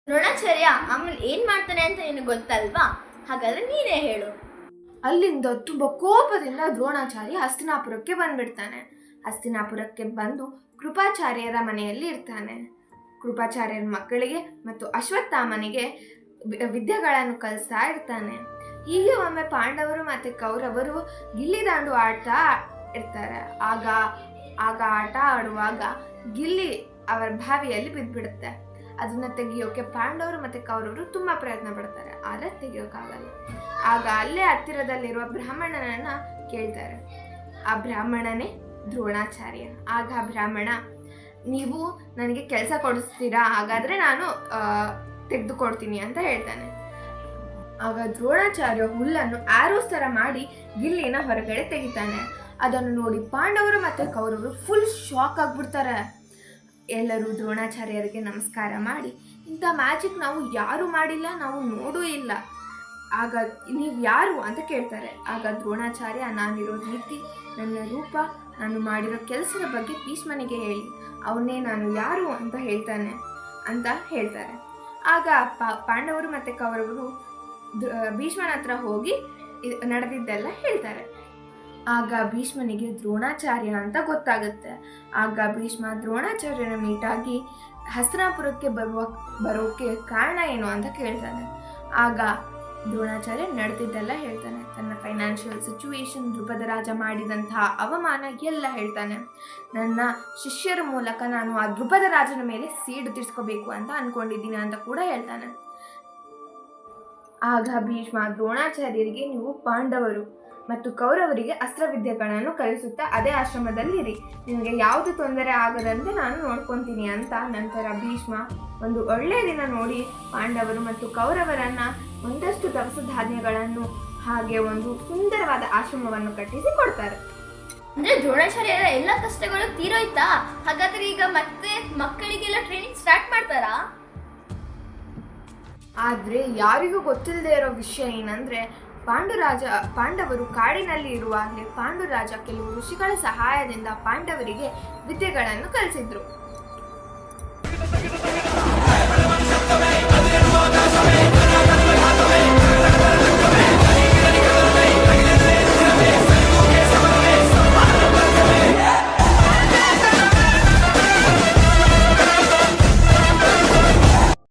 ದ್ರೋಣಾಚಾರ್ಯ ಆಮೇಲೆ ಏನ್ ಮಾಡ್ತಾನೆ ಅಂತ ನಿನಗೆ ಗೊತ್ತಲ್ವಾ? ಹಾಗಾದ್ರೆ ನೀನೇ ಹೇಳು. ಅಲ್ಲಿಂದ ತುಂಬ ಕೋಪದಿಂದ ದ್ರೋಣಾಚಾರ್ಯ ಹಸ್ತಿನಾಪುರಕ್ಕೆ ಬಂದ್ಬಿಡ್ತಾನೆ. ಹಸ್ತಿನಾಪುರಕ್ಕೆ ಬಂದು ಕೃಪಾಚಾರ್ಯರ ಮನೆಯಲ್ಲಿ ಇರ್ತಾನೆ. ಕೃಪಾಚಾರ್ಯರ ಮಕ್ಕಳಿಗೆ ಮತ್ತು ಅಶ್ವತ್ಥಾಮನಿಗೆ ವಿದ್ಯೆಗಳನ್ನು ಕಲಿಸ್ತಾ ಇರ್ತಾನೆ. ಹೀಗೆ ಒಮ್ಮೆ ಪಾಂಡವರು ಮತ್ತು ಕೌರವರು ಗಿಲ್ಲಿದಾಂಡು ಆಡ್ತಾ ಇರ್ತಾರೆ. ಆಗ ಆಟ ಆಡುವಾಗ ಗಿಲ್ಲಿ ಅವರ ಬಾವಿಯಲ್ಲಿ ಬಿದ್ದುಬಿಡುತ್ತೆ. ಅದನ್ನ ತೆಗಿಯೋಕೆ ಪಾಂಡವರು ಮತ್ತು ಕೌರವರು ತುಂಬ ಪ್ರಯತ್ನ ಪಡ್ತಾರೆ, ಆದರೆ ತೆಗಿಯೋಕ್ಕಾಗಲ್ಲ. ಆಗ ಅಲ್ಲೇ ಹತ್ತಿರದಲ್ಲಿರುವ ಬ್ರಾಹ್ಮಣನನ್ನು ಕೇಳ್ತಾರೆ. ಆ ಬ್ರಾಹ್ಮಣನೇ ದ್ರೋಣಾಚಾರ್ಯ. ಆಗ ಬ್ರಾಹ್ಮಣ, ನೀವು ನನಗೆ ಕೆಲಸ ಕೊಡಿಸ್ತೀರಾ? ಹಾಗಾದರೆ ನಾನು ತೆಗೆದುಕೊಡ್ತೀನಿ ಅಂತ ಹೇಳ್ತಾನೆ. ಆಗ ದ್ರೋಣಾಚಾರ್ಯ ಹುಲ್ಲನ್ನು ಆರೋಸ್ ಥರ ಮಾಡಿ ಗಿಲ್ಲಿನ ಹೊರಗಡೆ ತೆಗಿತಾನೆ. ಅದನ್ನು ನೋಡಿ ಪಾಂಡವರು ಮತ್ತು ಕೌರವರು ಫುಲ್ ಶಾಕ್ ಆಗಿಬಿಡ್ತಾರೆ. ಎಲ್ಲರೂ ದ್ರೋಣಾಚಾರ್ಯರಿಗೆ ನಮಸ್ಕಾರ ಮಾಡಿ, ಇಂಥ ಮ್ಯಾಜಿಕ್ ನಾವು ಯಾರೂ ಮಾಡಿಲ್ಲ, ನಾವು ನೋಡೂ ಇಲ್ಲ, ಆಗ ನೀವು ಯಾರು ಅಂತ ಕೇಳ್ತಾರೆ. ಆಗ ದ್ರೋಣಾಚಾರ್ಯ, ನಾನಿರೋ ರೀತಿ, ನನ್ನ ರೂಪ, ನಾನು ಮಾಡಿರೋ ಕೆಲಸದ ಬಗ್ಗೆ ಭೀಷ್ಮನಿಗೆ ಹೇಳಿ, ಅವನೇ ನಾನು ಯಾರು ಅಂತ ಹೇಳ್ತಾರೆ. ಆಗ ಪಾಂಡವರು ಮತ್ತು ಕೌರವರು ಭೀಷ್ಮನ ಹತ್ರ ಹೋಗಿ ನಡೆದಿದ್ದೆಲ್ಲ ಹೇಳ್ತಾರೆ. ಆಗ ಭೀಷ್ಮನಿಗೆ ದ್ರೋಣಾಚಾರ್ಯ ಅಂತ ಗೊತ್ತಾಗುತ್ತೆ. ಆಗ ಭೀಷ್ಮ ದ್ರೋಣಾಚಾರ್ಯನ ಮೀಟಾಗಿ ಹಸ್ತಿನಾಪುರಕ್ಕೆ ಬರೋಕ್ಕೆ ಕಾರಣ ಏನು ಅಂತ ಕೇಳ್ತಾನೆ. ಆಗ ದ್ರೋಣಾಚಾರ್ಯ ನಡೆದಿದ್ದೆಲ್ಲ ಹೇಳ್ತಾನೆ. ತನ್ನ ಫೈನಾನ್ಷಿಯಲ್ ಸಿಚುವೇಶನ್, ದ್ರುಪದ ರಾಜ ಮಾಡಿದಂತಹ ಅವಮಾನ ಎಲ್ಲ ಹೇಳ್ತಾನೆ. ನನ್ನ ಶಿಷ್ಯರ ಮೂಲಕ ನಾನು ಆ ದ್ರುಪದ ರಾಜನ ಮೇಲೆ ಸೇಡು ತೀರಿಸ್ಕೋಬೇಕು ಅಂತ ಅಂದ್ಕೊಂಡಿದ್ದೀನಿ ಅಂತ ಕೂಡ ಹೇಳ್ತಾನೆ. ಆಗ ಭೀಷ್ಮ ದ್ರೋಣಾಚಾರ್ಯರಿಗೆ, ನೀವು ಪಾಂಡವರು ಮತ್ತು ಕೌರವರಿಗೆ ಅಸ್ತ್ರವಿದ್ಯೆಗಳನ್ನು ಕಲಿಸುತ್ತಾ ಅದೇ ಆಶ್ರಮದಲ್ಲಿರಿ, ನಿಮಗೆ ಯಾವುದು ತೊಂದರೆ ಆಗದಂತೆ ನಾನು ನೋಡ್ಕೊತೀನಿ ಅಂತ. ನಂತರ ಭೀಷ್ಮ ಒಂದು ಒಳ್ಳೆಯ ದಿನ ನೋಡಿ ಪಾಂಡವರು ಮತ್ತು ಕೌರವರನ್ನ ಒಂದಷ್ಟು ದವಸ ಧಾನ್ಯಗಳನ್ನು ಹಾಗೆ ಒಂದು ಸುಂದರವಾದ ಆಶ್ರಮವನ್ನು ಕಟ್ಟಿಸಿ ಕೊಡ್ತಾರೆ. ಅಂದ್ರೆ ದ್ರೋಣಾಚಾರ್ಯರ ಎಲ್ಲ ಕಷ್ಟಗಳು ತೀರೋಯ್ತಾ? ಹಾಗಾದ್ರೆ ಈಗ ಮತ್ತೆ ಮಕ್ಕಳಿಗೆಲ್ಲ ಟ್ರೈನಿಂಗ್ ಸ್ಟಾರ್ಟ್ ಮಾಡ್ತಾರಾ? ಆದರೆ ಯಾರಿಗೂ ಗೊತ್ತಿಲ್ಲದೆ ಇರೋ ವಿಷಯ ಏನಂದ್ರೆ, ಪಾಂಡವರು ಕಾಡಿನಲ್ಲಿ ಇರುವಾಗಲೇ ಪಾಂಡುರಾಜ ಕೆಲವು ಋಷಿಗಳ ಸಹಾಯದಿಂದ ಪಾಂಡವರಿಗೆ ವಿದ್ಯೆಗಳನ್ನು ಕಲಿಸಿದ್ರು.